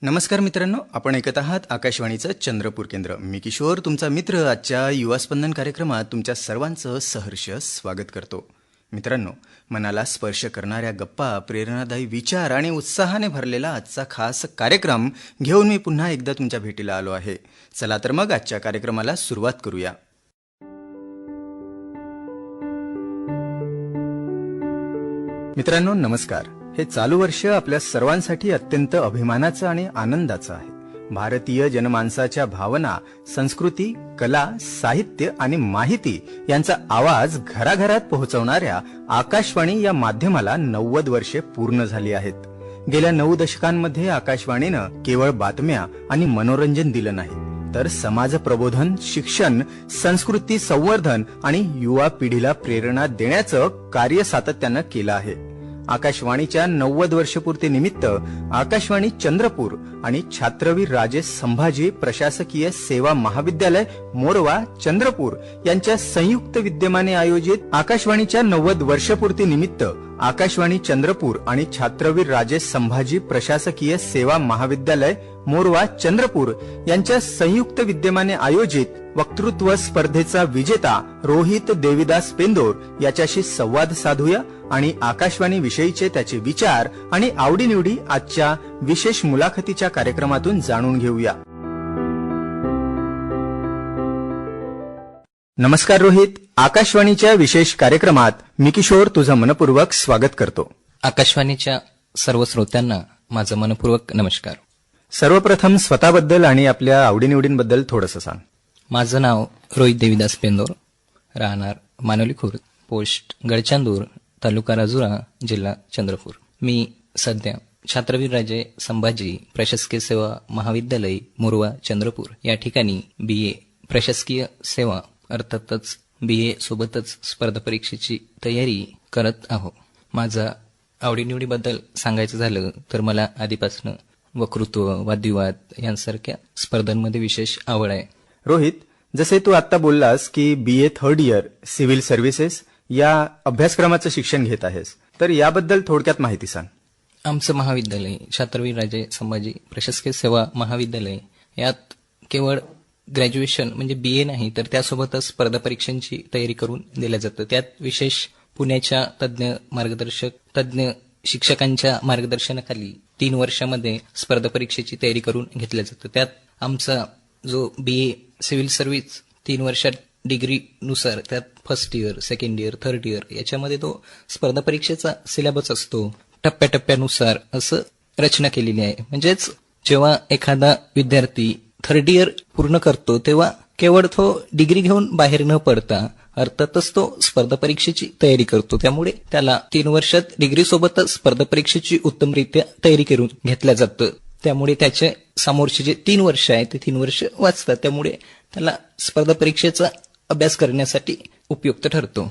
नमस्कार मित्रांनो, आपण ऐकत आहात आकाशवाणीचं चंद्रपूर केंद्र. मी किशोर, तुमचा मित्र, आजच्या युवा स्पंदन कार्यक्रमात तुमच्या सर्वांचं सहर्ष स्वागत करतो. मित्रांनो, मनाला स्पर्श करणाऱ्या गप्पा, प्रेरणादायी विचार आणि उत्साहाने भरलेला आजचा खास कार्यक्रम घेऊन मी पुन्हा एकदा तुमच्या भेटीला आलो आहे. चला तर मग आजच्या कार्यक्रमाला सुरुवात करूया. मित्रांनो नमस्कार. हे चालू वर्ष आपल्या सर्वांसाठी अत्यंत अभिमानाचं आणि आनंदाचं आहे. भारतीय जनमानसाच्या भावना, संस्कृती, कला, साहित्य आणि माहिती यांचा आवाज घराघरात पोहोचवणाऱ्या आकाशवाणी या माध्यमाला 90 वर्षे पूर्ण झाली आहेत. गेल्या 9 दशकांमध्ये आकाशवाणीनं केवळ बातम्या आणि मनोरंजन दिलं नाही, तर समाज प्रबोधन, शिक्षण, संस्कृती संवर्धन आणि युवा पिढीला प्रेरणा देण्याचं कार्य सातत्यानं केलं आहे. आकाशवाणीच्या 90 वर्षपूर्ती निमित्त आकाशवाणी चंद्रपूर आणि छत्रवीर राजे संभाजी प्रशासकीय सेवा महाविद्यालय मोरवा चंद्रपूर यांच्या संयुक्त विद्यमाने आयोजित आकाशवाणीच्या 90 वर्षपूर्ती निमित्त आकाशवाणी चंद्रपूर आणि छत्रवीर राजे संभाजी प्रशासकीय सेवा महाविद्यालय मोरवा चंद्रपूर यांच्या संयुक्त विद्यमाने आयोजित वक्तृत्व स्पर्धेचा विजेता रोहित देविदास पेंदोर याच्याशी संवाद साधूया आणि आकाशवाणी विषयीचे त्याचे विचार आणि आवडीनिवडी आजच्या विशेष मुलाखतीच्या कार्यक्रमातून जाणून घेऊया. नमस्कार रोहित, आकाशवाणीच्या विशेष कार्यक्रमात मी किशोर तुझं मनपूर्वक स्वागत करतो. आकाशवाणीच्या सर्व श्रोत्यांना माझं मनपूर्वक नमस्कार. सर्वप्रथम स्वतःबद्दल आणि आपल्या आवडीनिवडींबद्दल थोडंसं सांग. माझं नाव रोहित देविदास पेंदोर, राहणार मानवली खुर्द, पोस्ट गडचांदूर, तालुका राजुरा, जिल्हा चंद्रपूर. मी सध्या छत्रवीर राजे संभाजी प्रशासकीय सेवा महाविद्यालय मोरवा चंद्रपूर या ठिकाणी BA प्रशासकीय सेवा अर्थातच BA सोबतच स्पर्धा परीक्षेची तयारी करत आहो. माझा आवडीनिवडीबद्दल सांगायचं झालं तर मला आधीपासून वक्तृत्व, वादविवाद यांसारख्या स्पर्धांमध्ये विशेष आवड आहे. रोहित, जसे तू आता बोललास की BA third year civil services या अभ्यासक्रमाचं शिक्षण घेत आहेस, तर याबद्दल थोडक्यात माहिती सांग. आमचं महाविद्यालय छत्रवीर राजे संभाजी प्रशासकीय सेवा महाविद्यालय यात केवळ ग्रॅज्युएशन म्हणजे BA नाही, तर त्यासोबतच स्पर्धा परीक्षांची तयारी करून दिल्या जातं. त्यात विशेष पुण्याच्या तज्ज्ञ शिक्षकांच्या मार्गदर्शनाखाली 3 वर्षामध्ये स्पर्धा परीक्षेची तयारी करून घेतल्या जातं. त्यात आमचा जो BA सिव्हिल सर्व्हिस 3 वर्षात डिग्रीनुसार त्यात first year, second year, third year याच्यामध्ये तो स्पर्धा परीक्षेचा सिलेबस असतो. टप्प्याटप्प्यानुसार असं रचना केलेली आहे. म्हणजेच जेव्हा एखादा विद्यार्थी थर्ड इयर पूर्ण करतो तेव्हा केवळ तो डिग्री घेऊन बाहेर न पडता अर्थातच तो स्पर्धा परीक्षेची तयारी करतो. त्यामुळे त्याला 3 वर्षात डिग्रीसोबतच स्पर्धा परीक्षेची उत्तमरित्या तयारी करून घेतल्या जातं. त्यामुळे त्याचे समोरचे जे 3 वर्ष आहे ते 3 वर्ष वाचतात. त्यामुळे त्याला स्पर्धा परीक्षेचा अभ्यास करण्यासाठी उपयुक्त ठरतो.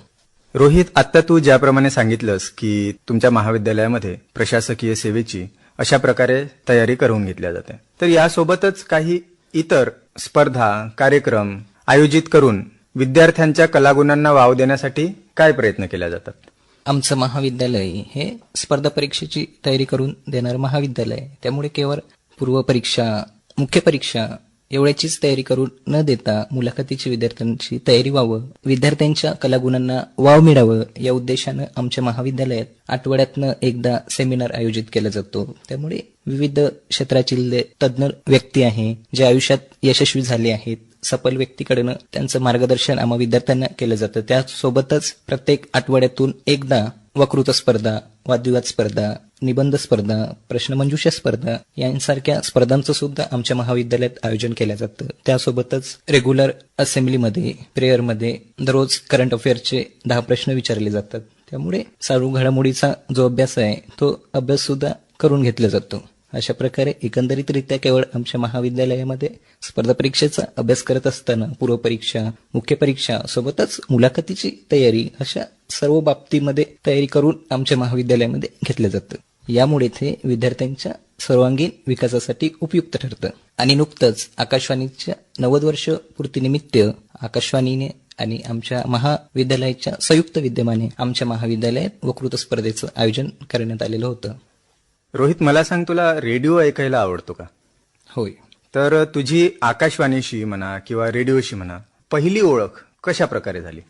रोहित, आता तू ज्याप्रमाणे सांगितलंस की तुमच्या महाविद्यालयामध्ये प्रशासकीय सेवेची अशा प्रकारे तयारी करून घेतल्या जाते, तर यासोबतच काही इतर स्पर्धा, कार्यक्रम आयोजित करून विद्यार्थ्यांच्या कलागुणांना वाव देण्यासाठी काय प्रयत्न केले जातात? आमचं महाविद्यालय हे स्पर्धा परीक्षेची तयारी करून देणारं महाविद्यालय आहे. त्यामुळे केवळ पूर्वपरीक्षा, मुख्य परीक्षा एवढ्याचीच तयारी करून न देता मुलाखतीची विद्यार्थ्यांची तयारी व्हावं, विद्यार्थ्यांच्या कलागुणांना वाव मिळावं या उद्देशानं आमच्या महाविद्यालयात आठवड्यातनं एकदा सेमिनार आयोजित केला जातो. त्यामुळे विविध क्षेत्रातील तज्ज्ञ व्यक्ती आहे जे आयुष्यात यशस्वी झाले आहेत, सफल व्यक्तीकडनं त्यांचं मार्गदर्शन आम्हा विद्यार्थ्यांना केलं जातं. त्यासोबतच प्रत्येक आठवड्यातून एकदा वक्तृत्व स्पर्धा, वादविवाद स्पर्धा, निबंध स्पर्धा, प्रश्नमंजुषा स्पर्धा यांसारख्या स्पर्धांचं सुद्धा आमच्या महाविद्यालयात आयोजन केलं जातं. त्यासोबतच रेग्युलर असेंब्लीमध्ये, प्रेयरमध्ये दररोज करंट अफेअर्सचे 10 प्रश्न विचारले जातात. त्यामुळे चालू घडामोडीचा जो अभ्यास आहे तो अभ्यास सुद्धा करून घेतला जातो. अशा प्रकारे एकंदरीतरित्या केवळ आमच्या महाविद्यालयामध्ये स्पर्धा परीक्षेचा अभ्यास करत असताना पूर्वपरीक्षा, मुख्य परीक्षा सोबतच मुलाखतीची तयारी अशा सर्व बाबतीमध्ये तयारी करून आमच्या महाविद्यालयामध्ये घेतलं जातं. यामुळे ते विद्यार्थ्यांच्या सर्वांगीण विकासासाठी उपयुक्त ठरतं. आणि नुकतंच आकाशवाणीच्या 90 वर्ष पूर्तीनिमित्त आकाशवाणीने आणि आमच्या महाविद्यालयाच्या संयुक्त विद्यमाने आमच्या महाविद्यालयात वक्तृत्व स्पर्धेचं आयोजन करण्यात आलेलं होतं. रोहित, मला सांग, तुला रेडिओ ऐकायला आवडतो का? होय. तर तुझी आकाशवाणीशी म्हणा किंवा रेडिओशी म्हणा पहिली ओळख कशा प्रकारे झाली?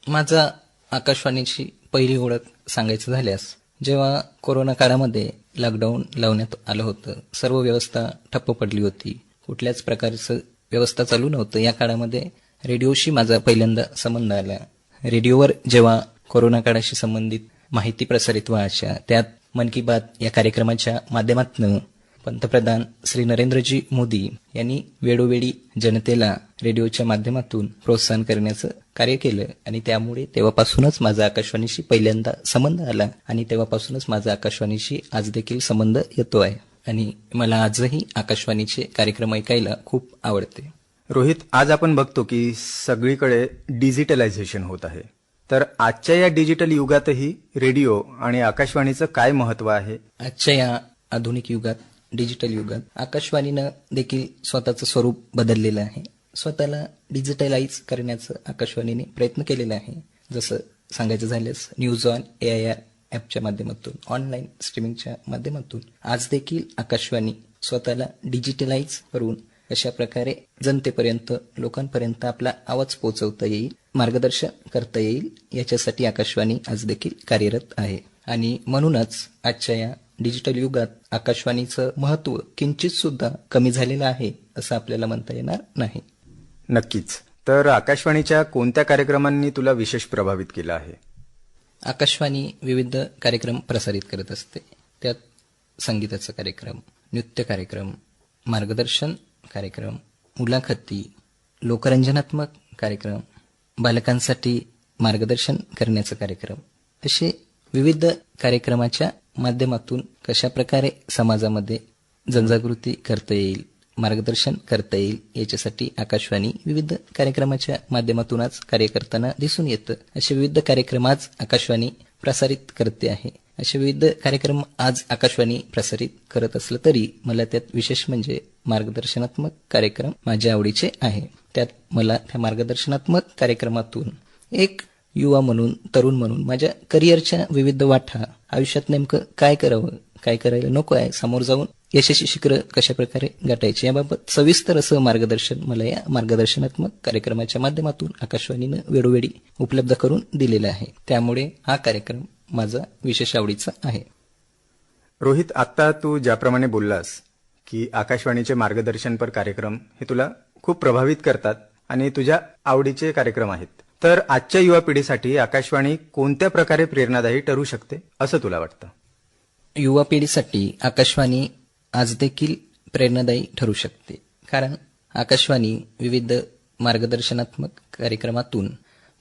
माझा आकाशवाणीची पहिली ओळख सांगायचं झाल्यास जेव्हा कोरोना काळामध्ये लॉकडाऊन लावण्यात आलं होतं, सर्व व्यवस्था ठप्प पडली होती, कुठल्याच प्रकारचं व्यवस्था चालू नव्हतं, या काळामध्ये रेडिओशी माझा पहिल्यांदा संबंध आला. रेडिओवर जेव्हा कोरोना काळाशी संबंधित माहिती प्रसारित व्हायच्या, त्यात मन की बात या कार्यक्रमाच्या माध्यमातून पंतप्रधान श्री नरेंद्रजी मोदी यांनी वेळोवेळी जनतेला रेडिओच्या माध्यमातून प्रोत्साहन करण्याचं कार्य केलं आणि त्यामुळे तेव्हापासूनच माझा आकाशवाणीशी पहिल्यांदा संबंध आला आणि तेव्हापासूनच माझा आकाशवाणीशी आज देखील संबंध येतो आहे आणि मला आजही आकाशवाणीचे कार्यक्रम ऐकायला खूप आवडते. रोहित, आज आपण बघतो की सगळीकडे डिजिटलायझेशन होत आहे. तर आजच्या या डिजिटल युगातही रेडिओ आणि आकाशवाणीचं काय महत्व आहे? आजच्या या आधुनिक युगात, डिजिटल युगात आकाशवाणीनं देखील स्वतःचं स्वरूप बदललेलं आहे. स्वतःला डिजिटलाइज करण्याचं आकाशवाणीने प्रयत्न केलेला आहे. जसं सांगायचं झाल्यास न्यूज ऑन AIR ॲपच्या माध्यमातून, ऑनलाईन स्ट्रीमिंगच्या माध्यमातून आज देखील आकाशवाणी स्वतःला डिजिटलाइज करून अशा प्रकारे जनतेपर्यंत, लोकांपर्यंत आपला आवाज पोहोचवता येईल, मार्गदर्शन करता येईल, याच्यासाठी आकाशवाणी आज देखील कार्यरत आहे. आणि म्हणूनच आजच्या या डिजिटल युगात आकाशवाणीचं महत्व किंचित सुद्धा कमी झालेलं आहे असं आपल्याला म्हणता येणार नाही. नक्कीच. तर आकाशवाणीच्या कोणत्या कार्यक्रमांनी तुला विशेष प्रभावित केलं आहे? आकाशवाणी विविध कार्यक्रम प्रसारित करत असते. त्यात संगीताचा कार्यक्रम, नृत्य कार्यक्रम, मार्गदर्शन कार्यक्रम, मुलाखती, लोकरंजनात्मक कार्यक्रम, बालकांसाठी मार्गदर्शन करण्याचा कार्यक्रम, असे विविध कार्यक्रमाच्या माध्यमातून कशाप्रकारे समाजामध्ये जनजागृती करता येईल, मार्गदर्शन करता येईल, याच्यासाठी आकाशवाणी विविध कार्यक्रमाच्या माध्यमातून आज कार्य करताना दिसून येतं. असे विविध कार्यक्रम आज आकाशवाणी प्रसारित करते आहे. असे विविध कार्यक्रम आज आकाशवाणी प्रसारित करत असलं तरी मला त्यात विशेष म्हणजे मार्गदर्शनात्मक कार्यक्रम माझ्या आवडीचे आहे. त्यात मला त्या मार्गदर्शनात्मक कार्यक्रमातून एक युवा म्हणून, तरुण म्हणून माझ्या करिअरच्या विविध वाटा, आयुष्यात नेमकं काय करावं, काय करायला नको आहे, समोर जाऊन यशस्वी शिखरं कशा प्रकारे गाठायची, याबाबत सविस्तर असं मार्गदर्शन मला या मार्गदर्शनात्मक कार्यक्रमाच्या माध्यमातून आकाशवाणीनं वेळोवेळी उपलब्ध करून दिलेला आहे. त्यामुळे हा कार्यक्रम माझा विशेष आवडीचा आहे. रोहित, आता तू ज्याप्रमाणे बोललास की आकाशवाणीचे मार्गदर्शनपर कार्यक्रम हे तुला खूप प्रभावित करतात आणि तुझ्या आवडीचे कार्यक्रम आहेत, तर आजच्या युवा पिढीसाठी आकाशवाणी कोणत्या प्रकारे प्रेरणादायी ठरू शकते असं तुला वाटतं? युवा पिढीसाठी आकाशवाणी आज देखील प्रेरणादायी ठरू शकते, कारण आकाशवाणी विविध मार्गदर्शनात्मक कार्यक्रमातून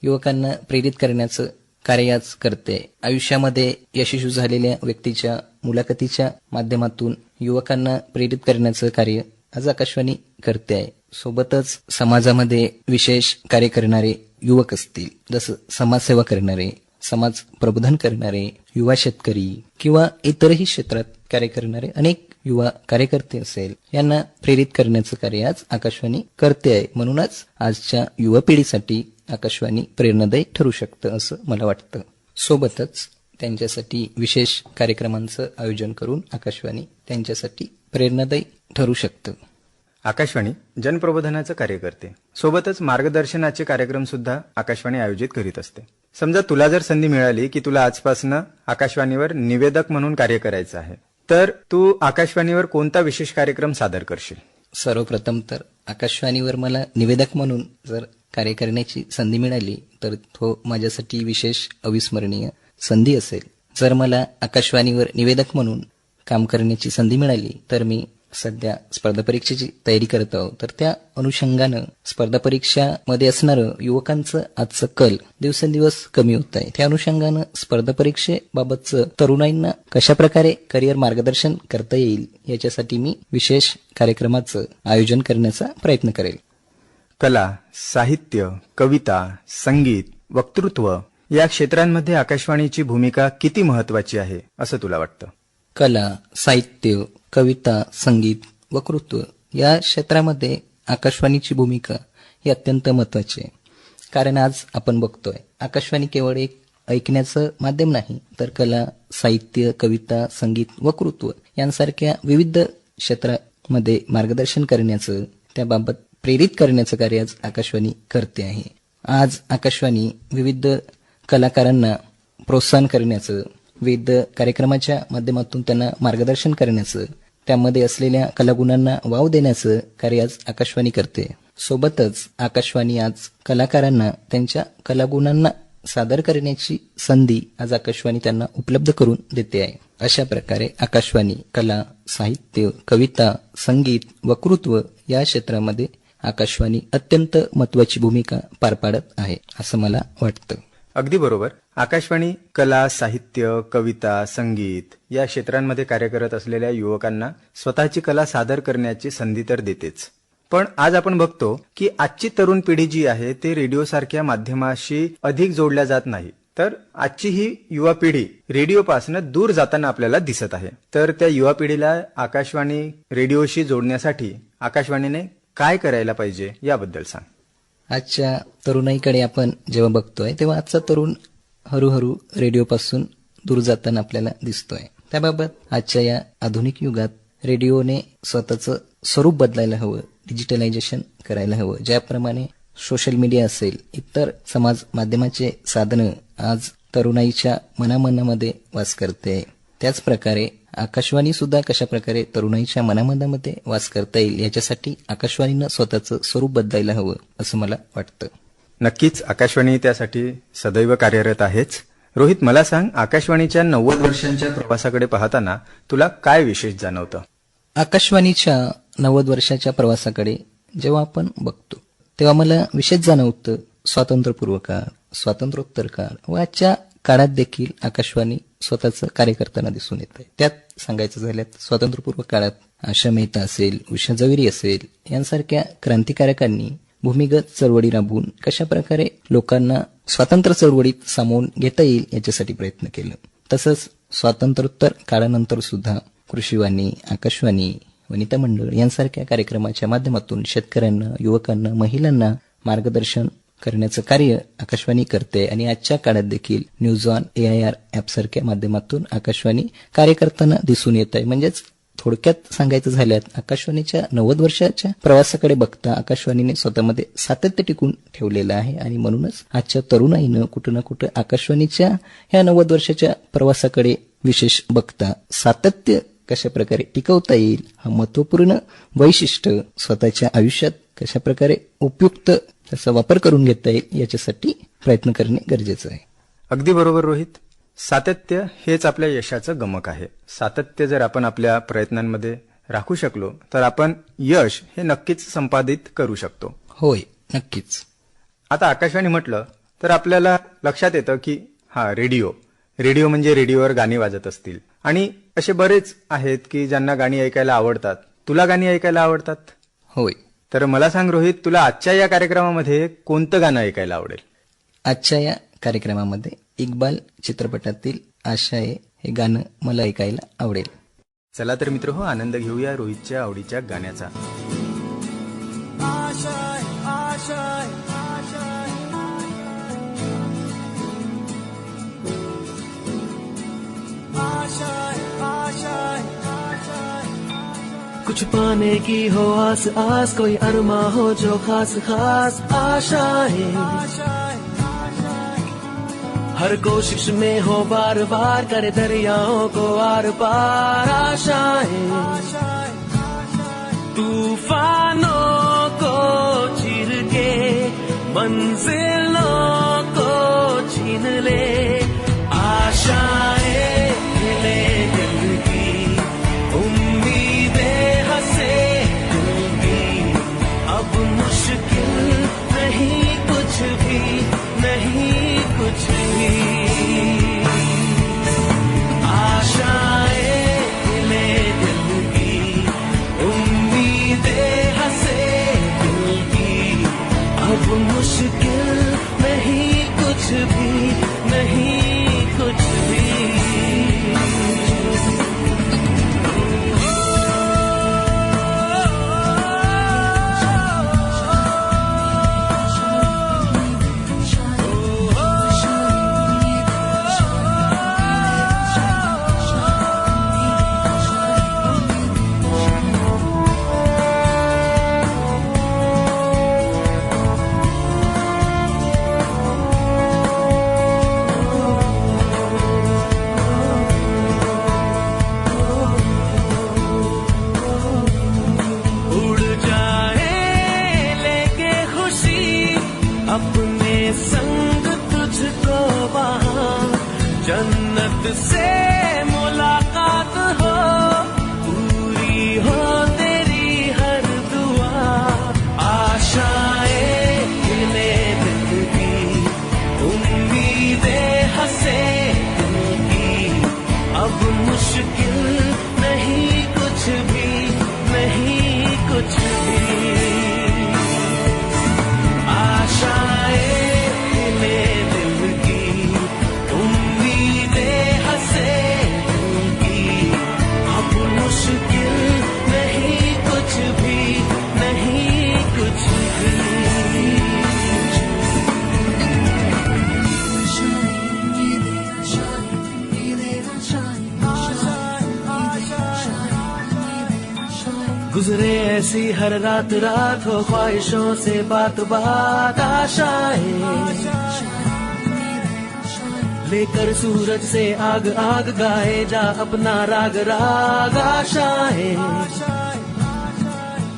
युवकांना प्रेरित करण्याचं कार्य आज करते. आयुष्यामध्ये यशस्वी झालेल्या व्यक्तीच्या मुलाखतीच्या माध्यमातून युवकांना प्रेरित करण्याचं कार्य आज आकाशवाणी करते आहे. सोबतच समाजामध्ये विशेष कार्य करणारे युवक असतील, जसं समाजसेवा करणारे, समाज प्रबोधन करणारे, युवा शेतकरी किंवा इतरही क्षेत्रात कार्य करणारे अनेक युवा कार्यकर्ते असेल, यांना प्रेरित करण्याचं कार्य आज आकाशवाणी करते आहे. म्हणूनच आजच्या युवा पिढीसाठी आकाशवाणी प्रेरणादायी ठरू शकतं असं मला वाटतं. सोबतच त्यांच्यासाठी विशेष कार्यक्रमांचं आयोजन करून आकाशवाणी त्यांच्यासाठी प्रेरणादायी ठरू शकतं. आकाशवाणी जनप्रबोधनाचं कार्य करते, सोबतच मार्गदर्शनाचे कार्यक्रम सुद्धा आकाशवाणी आयोजित करीत असते. समजा तुला जर संधी मिळाली की तुला आजपासून आकाशवाणीवर निवेदक म्हणून कार्य करायचं आहे, तर तू आकाशवाणीवर कोणता विशेष कार्यक्रम सादर करशील? सर्वप्रथम तर आकाशवाणीवर मला निवेदक म्हणून जर कार्य करण्याची संधी मिळाली तर तो माझ्यासाठी विशेष अविस्मरणीय संधी असेल. जर मला आकाशवाणीवर निवेदक म्हणून काम करण्याची संधी मिळाली तर मी सध्या स्पर्धा परीक्षेची तयारी करत आहोत, तर त्या अनुषंगानं स्पर्धा परीक्षामध्ये असणारं युवकांचं आजचं कल दिवसेंदिवस कमी होत आहे. त्या अनुषंगानं स्पर्धा परीक्षेबाबतचं तरुणाईंना कशाप्रकारे करिअर मार्गदर्शन करता येईल याच्यासाठी मी विशेष कार्यक्रमाचं आयोजन करण्याचा प्रयत्न करेल. कला, साहित्य, कविता, संगीत, वक्तृत्व या क्षेत्रांमध्ये आकाशवाणीची भूमिका किती महत्वाची आहे असं तुला वाटतं? कला, साहित्य, कविता, संगीत, वक्तृत्व या क्षेत्रामध्ये आकाशवाणीची भूमिका ही अत्यंत महत्वाची आहे. कारण आज आपण बघतोय आकाशवाणी केवळ एक ऐकण्याचं माध्यम नाही, तर कला, साहित्य, कविता, संगीत, वक्तृत्व यांसारख्या विविध क्षेत्रात मध्ये मार्गदर्शन करण्याचं, त्याबाबत प्रेरित करण्याचं कार्य आज आकाशवाणी करते आहे. आज आकाशवाणी विविध कलाकारांना प्रोत्साहन करण्याचं, विविध कार्यक्रमाच्या माध्यमातून त्यांना मार्गदर्शन करण्याचं, त्यामध्ये असलेल्या कलागुणांना वाव देण्याचं कार्य आज आकाशवाणी करते. सोबतच आकाशवाणी आज कलाकारांना त्यांच्या कलागुणांना सादर करण्याची संधी आज आकाशवाणी त्यांना उपलब्ध करून देते आहे. अशा प्रकारे आकाशवाणी कला, साहित्य, कविता, संगीत, वक्तृत्व या क्षेत्रामध्ये आकाशवाणी अत्यंत महत्वाची भूमिका पार पाडत आहे असं मला वाटतं. अगदी बरोबर. आकाशवाणी कला, साहित्य, कविता, संगीत या क्षेत्रांमध्ये कार्य करत असलेल्या युवकांना स्वतःची कला सादर करण्याची संधी तर देतेच. पण आज आपण बघतो की आजची तरुण पिढी जी आहे ते रेडिओसारख्या माध्यमाशी अधिक जोडल्या जात नाही. तर आजची ही युवा पिढी रेडिओपासून दूर जाताना आपल्याला दिसत आहे. तर त्या युवा पिढीला आकाशवाणी रेडिओशी जोडण्यासाठी आकाशवाणीने काय करायला पाहिजे याबद्दल सांग. आजच्या तरुणाईकडे आपण जेव्हा बघतोय तेव्हा आजचा तरुण हळूहळू रेडिओपासून दूर जाताना आपल्याला दिसतोय. त्याबाबत आजच्या या आधुनिक युगात रेडिओने स्वतःचं स्वरूप बदलायला हवं, डिजिटलायझेशन करायला हवं. ज्याप्रमाणे सोशल मीडिया असेल, इतर समाज माध्यमाचे साधनं आज तरुणाईच्या मनामनामध्ये वास करते, त्याच प्रकारे आकाशवाणी सुद्धा कशा प्रकारे तरुणाईच्या मनामनामध्ये वास करता येईल याच्यासाठी आकाशवाणीनं स्वतःचं स्वरूप बदलायला हवं असं मला वाटतं. नक्कीच आकाशवाणी त्यासाठी सदैव कार्यरत आहेच. रोहित, मला सांग, आकाशवाणीच्या 90 वर्षांच्या प्रवासाकडे पाहताना तुला काय विशेष जाणवतं? आकाशवाणीच्या 90 वर्षाच्या प्रवासाकडे जेव्हा आपण बघतो तेव्हा मला विशेष जाणवतं स्वातंत्र्यपूर्व काळ, स्वातंत्र्योत्तर काळ व आजच्या काळात देखील आकाशवाणी स्वतःचं कार्य करताना दिसून येते. त्यात सांगायचं झाल्यात स्वातंत्र्यपूर्व काळात आशा मेहता असेल, उषा जवेरी असेल यांसारख्या क्रांतिकारकांनी भूमिगत चळवळी राबवून कशा प्रकारे लोकांना स्वातंत्र्य चळवळीत सामावून घेता येईल याच्यासाठी प्रयत्न केलं. तसंच स्वातंत्र्योत्तर काळानंतर सुद्धा कृषीवाणी, आकाशवाणी, वनिता मंडळ यांसारख्या कार्यक्रमाच्या माध्यमातून शेतकऱ्यांना, युवकांना, महिलांना मार्गदर्शन करण्याचं कार्य आकाशवाणी करते. आणि आजच्या काळात देखील न्यूज ऑन AIR ॲपसारख्या माध्यमातून आकाशवाणी कार्य करताना दिसून येत आहे. म्हणजेच थोडक्यात सांगायचं झाल्यात आकाशवाणीच्या 90 वर्षाच्या प्रवासाकडे बघता आकाशवाणीने स्वतःमध्ये सातत्य टिकून ठेवलेलं आहे. आणि म्हणूनच आजच्या तरुणाईनं कुठं ना कुठं आकाशवाणीच्या ह्या 90 वर्षाच्या प्रवासाकडे विशेष बघता सातत्य कशा प्रकारे टिकवता येईल हा महत्वपूर्ण वैशिष्ट्य स्वतःच्या आयुष्यात कशा प्रकारे उपयुक्त त्याचा वापर करून घेता येईल याच्यासाठी प्रयत्न करणे गरजेचं आहे. अगदी बरोबर रोहित. सातत्य हेच आपल्या यशाचं गमक आहे. सातत्य जर आपण आपल्या प्रयत्नांमध्ये राखू शकलो तर आपण यश हे नक्कीच संपादित करू शकतो. होय, नक्कीच. आता आकाशवाणी म्हटलं तर आपल्याला लक्षात येतं की रेडिओ म्हणजे रेडिओवर गाणी वाजत असतील. आणि असे बरेच आहेत की ज्यांना गाणी ऐकायला आवडतात. तुला गाणी ऐकायला आवडतात? होय. तर मला सांग रोहित, तुला आजच्या या कार्यक्रमामध्ये कोणतं गाणं ऐकायला आवडेल? आजच्या या कार्यक्रमामध्ये इक्बाल चित्रपटातील आशा आहे हे गाणं मला ऐकायला आवडेल. चला तर मित्र हो, आनंद घेऊया रोहितच्या आवडीच्या गाण्याचा. कुछ पाने की हो आस आस, कोई अरमा हो जो खास खास आशाएं, हर कोशिश में हो बार बार, करे दरियाओं को आर पार आशाएं, तूफानों को चीर के मंजिलों को छीन ले, आशाएं खिले दिल की, उम्मीदें हंसे दिल की, अब मुश्किल नहीं कुछ भी, नहीं कुछ भी, आशाएं खिले दिल की, उम्मीदें हंसे दिल की, अब मुश्किल अपने संग तुझको वहाँ जन्नत से मुलाकात हो, पूरी हो तेरी हर दुआ। आशाएं खिले दिल की, उम्मीदें हंसे दिल की, अब मुश्किल नहीं कुछ भी, नहीं कुछ भी। आशाएं खिले दिल की, उम्मीदें हंसे दिल की, अब मुश्किल नहीं कुछ भी, नहीं कुछ भी। गुजरे ऐसी हर रात रात हो, ख्वाहिशों से बात बात। आशाएं लेकर सूरज से आग आग, गाए जा अपना राग राग। आशाएं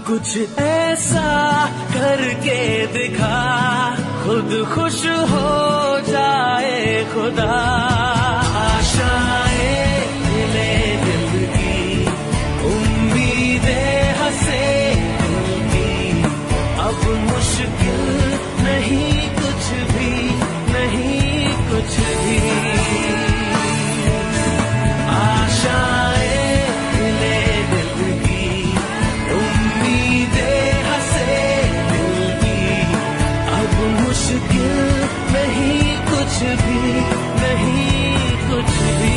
कुछ ऐसा करके दिखा, खुद खुश हो जाए खुदा। आशाएं मिले दिल की, उम्मीदें हंसे दिल की, अब मुश्किल नहीं कुछ भी, नहीं कुछ भी। आशाएं मिले दिल की, उम्मीदें हंसे दिल की, अब मुश्किल नहीं कुछ भी, नहीं कुछ भी।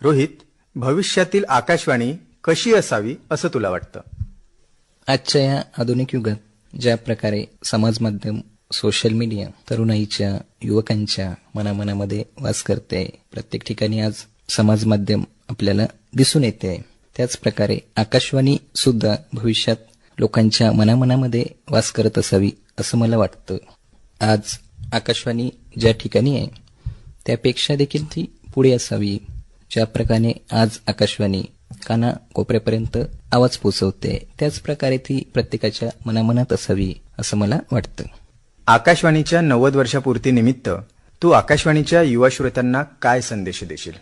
रोहित, भविष्यातील आकाशवाणी कशी असावी असं तुला वाटतं? आजच्या या आधुनिक युगात ज्या प्रकारे समाज माध्यम, सोशल मीडिया तरुणाईच्या, युवकांच्या मनामनामध्ये वास करते, प्रत्येक ठिकाणी आज समाज माध्यम आपल्याला दिसून येते, त्याच प्रकारे आकाशवाणी सुद्धा भविष्यात लोकांच्या मनामनामध्ये वास करत असावी असं मला वाटतं. आज आकाशवाणी ज्या ठिकाणी आहे त्यापेक्षा देखील ती पुढे असावी. ज्या प्रकारे आज आकाशवाणी काना कोपऱ्यापर्यंत आवाज पोचवते, त्याच प्रकारे ती प्रत्येकाच्या मनामनात असावी असं मला वाटतं. आकाशवाणीच्या 90 वर्षापूर्तीनिमित्त तू आकाशवाणीच्या युवा श्रोत्यांना काय संदेश देशील?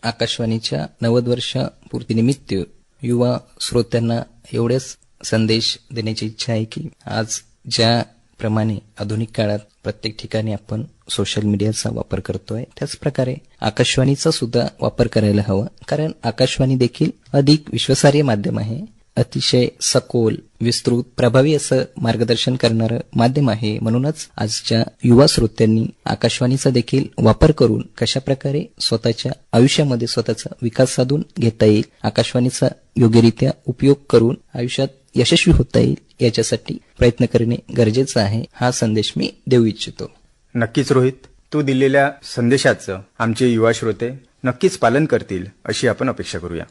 आकाशवाणीच्या 90 वर्षापूर्तीनिमित्त युवा श्रोत्यांना एवढेच संदेश देण्याची इच्छा आहे की आज ज्याप्रमाणे आधुनिक काळात प्रत्येक ठिकाणी आपण सोशल मीडियाचा वापर करतोय, त्याच प्रकारे आकाशवाणीचा सुद्धा वापर करायला हवा. कारण आकाशवाणी देखील अधिक विश्वासार्ह माध्यम आहे, अतिशय सखोल, विस्तृत, प्रभावी असं मार्गदर्शन करणारं माध्यम आहे. म्हणूनच आजच्या युवा श्रोत्यांनी आकाशवाणीचा देखील वापर करून कशाप्रकारे स्वतःच्या आयुष्यामध्ये स्वतःचा विकास साधून घेता येईल, आकाशवाणीचा योग्यरित्या उपयोग करून आयुष्यात यशस्वी होता येईल, याच्यासाठी प्रयत्न करणे गरजेचं आहे. हा संदेश मी देऊ इच्छितो. नक्कीच रोहित, तू दिलेल्या संदेशाचं आमचे युवा श्रोते नक्कीच पालन करतील अशी आपण अपेक्षा करूया.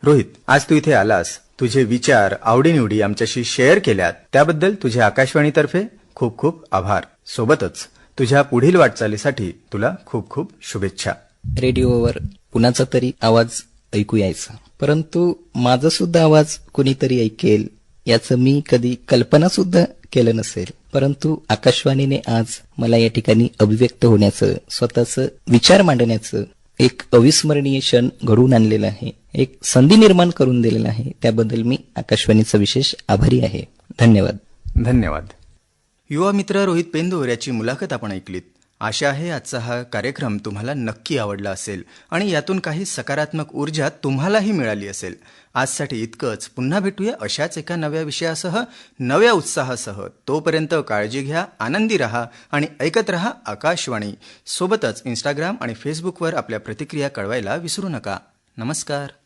रोहित, आज तू इथे आलास, तुझे विचार, आवडीनिवडी आमच्याशी शेअर केल्यात, त्याबद्दल तुझ्या आकाशवाणीतर्फे खूप खूप आभार. सोबतच तुझ्या पुढील वाटचालीसाठी तुला खूप खूप शुभेच्छा. रेडिओवर कुणाचा तरी आवाज ऐकू यायचा, परंतु माझा सुद्धा आवाज कुणीतरी ऐकेल याचं मी कधी कल्पना सुद्धा केलं नसेल. परंतु आकाशवाणीने आज मला या ठिकाणी अभिव्यक्त होण्याचं, स्वतःचं विचार मांडण्याचं एक अविस्मरणीय क्षण घडवून आणलेला आहे, एक संधी निर्माण करून दिलेला आहे. त्याबद्दल मी आकाशवाणीचा विशेष आभारी आहे. धन्यवाद. धन्यवाद. युवा मित्र रोहित पेंदूर याची मुलाखत आपण ऐकलीत. आशा आहे आजचा हा कार्यक्रम तुम्हाला नक्की आवडला असेल आणि यातून काही सकारात्मक ऊर्जा तुम्हालाही मिळाली असेल. आजसाठी इतकंच. पुन्हा भेटूया अशाच एका नव्या विषयासह, नव्या उत्साहासह. तोपर्यंत काळजी घ्या, आनंदी रहा आणि ऐकत रहा आकाशवाणी. सोबतच इंस्टाग्राम आणि फेसबुकवर आपल्या प्रतिक्रिया कळवायला विसरू नका. नमस्कार.